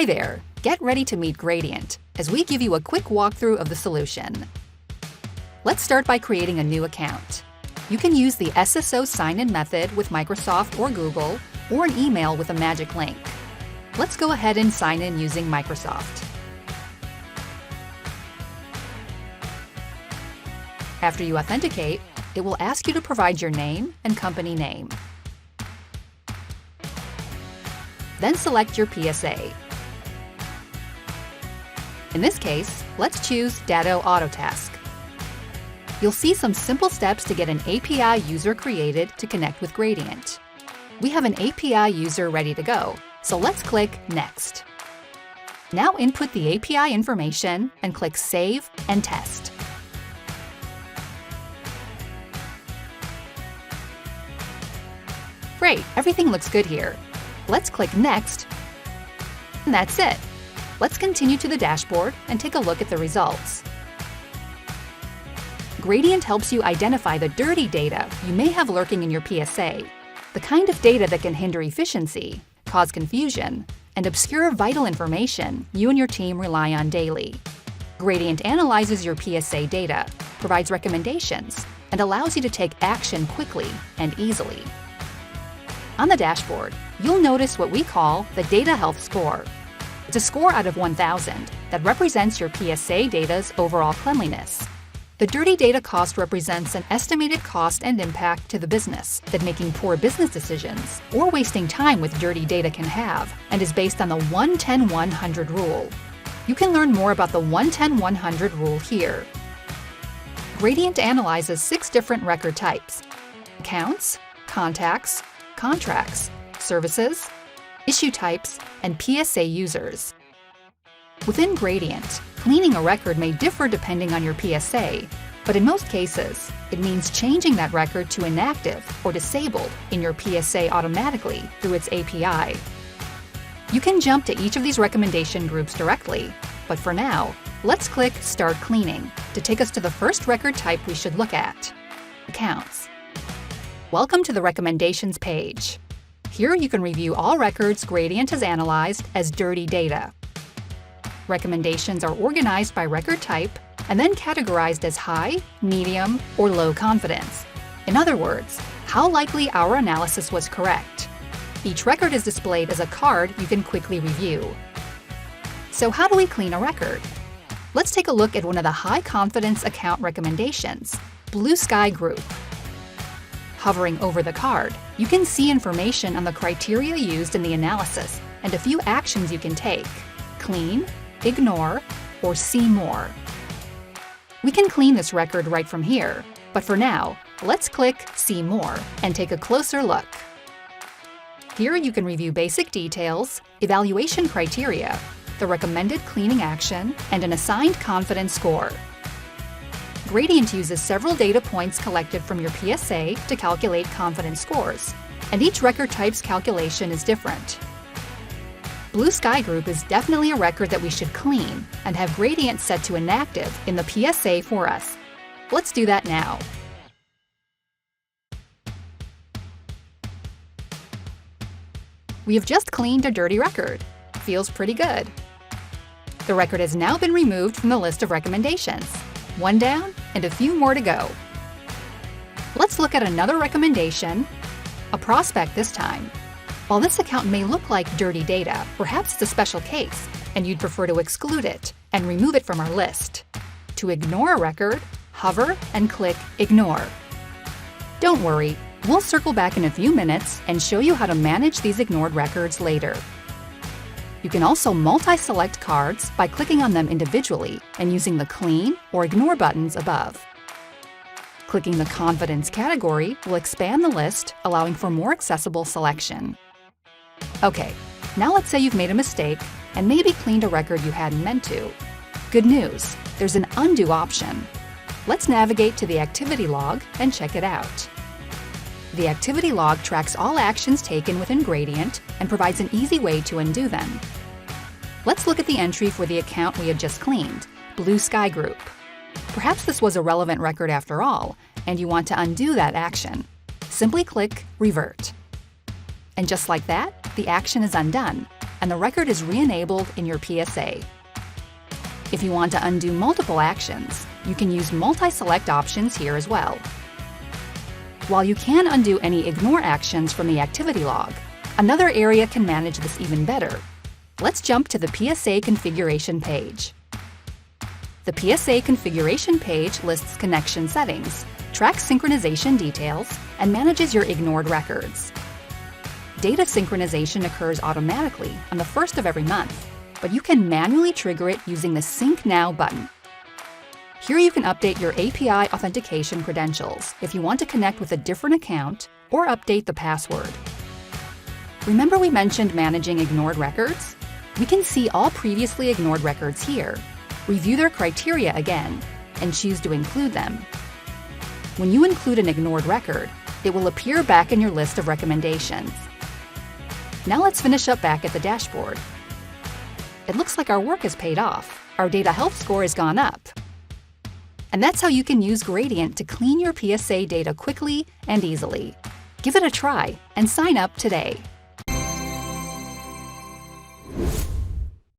there! Get ready to meet Gradient as we give you a quick walkthrough of the solution. Let's start by creating a new account. You can use the SSO sign-in method with Microsoft or Google, or an email with a magic link. Let's go ahead and sign in using Microsoft. After you authenticate, it will ask you to provide your name and company name. Then select your PSA. In this case, let's choose Datto Autotask. You'll see some simple steps to get an API user created to connect with Gradient. We have an API user ready to go, so let's click Next. Now input the API information and click Save and Test. Great, everything looks good here. Let's click Next, and that's it. Let's continue to the dashboard and take a look at the results. Gradient helps you identify the dirty data you may have lurking in your PSA, the kind of data that can hinder efficiency, cause confusion, and obscure vital information you and your team rely on daily. Gradient analyzes your PSA data, provides recommendations, and allows you to take action quickly and easily. On the dashboard, you'll notice what we call the Data Health Score. It's a score out of 1,000 that represents your PSA data's overall cleanliness. The dirty data cost represents an estimated cost and impact to the business that making poor business decisions or wasting time with dirty data can have, and is based on the 1-10-100 rule. You can learn more about the 1-10-100 rule here. Gradient analyzes 6 different record types: accounts, contacts, contracts, services, issue types, and PSA users. Within Gradient, cleaning a record may differ depending on your PSA, but in most cases, it means changing that record to inactive or disabled in your PSA automatically through its API. You can jump to each of these recommendation groups directly, but for now, let's click Start Cleaning to take us to the first record type we should look at: accounts. Welcome to the Recommendations page. Here you can review all records Gradient has analyzed as dirty data. Recommendations are organized by record type and then categorized as high, medium, or low confidence. In other words, how likely our analysis was correct. Each record is displayed as a card you can quickly review. So how do we clean a record? Let's take a look at one of the high-confidence account recommendations, Blue Sky Group. Hovering over the card, you can see information on the criteria used in the analysis and a few actions you can take: clean, ignore, or see more. We can clean this record right from here, but for now, let's click See More and take a closer look. Here you can review basic details, evaluation criteria, the recommended cleaning action, and an assigned confidence score. Gradient uses several data points collected from your PSA to calculate confidence scores, and each record type's calculation is different. Blue Sky Group is definitely a record that we should clean and have Gradient set to inactive in the PSA for us. Let's do that now. We have just cleaned a dirty record. Feels pretty good. The record has now been removed from the list of recommendations. One down and a few more to go. Let's look at another recommendation, a prospect this time. While this account may look like dirty data, perhaps it's a special case, and you'd prefer to exclude it and remove it from our list. To ignore a record, hover and click Ignore. Don't worry, we'll circle back in a few minutes and show you how to manage these ignored records later. You can also multi-select cards by clicking on them individually and using the Clean or Ignore buttons above. Clicking the Confidence category will expand the list, allowing for more accessible selection. Okay, now let's say you've made a mistake and maybe cleaned a record you hadn't meant to. Good news, there's an undo option. Let's navigate to the activity log and check it out. The activity log tracks all actions taken within Gradient and provides an easy way to undo them. Let's look at the entry for the account we had just cleaned, Blue Sky Group. Perhaps this was a relevant record after all, and you want to undo that action. Simply click Revert. And just like that, the action is undone, and and the record is re-enabled in your PSA. If you want to undo multiple actions, you can use multi-select options here as well. While you can undo any ignore actions from the activity log, another area can manage this even better. Let's jump to the PSA configuration page. The PSA configuration page lists connection settings, tracks synchronization details, and manages your ignored records. Data synchronization occurs automatically on the first of every month, but you can manually trigger it using the Sync Now button. Here you can update your API authentication credentials if you want to connect with a different account or update the password. Remember we mentioned managing ignored records? We can see all previously ignored records here, review their criteria again, and choose to include them. When you include an ignored record, it will appear back in your list of recommendations. Now let's finish up back at the dashboard. It looks like our work has paid off. Our data health score has gone up. And that's how you can use Gradient to clean your PSA data quickly and easily. Give it a try and sign up today.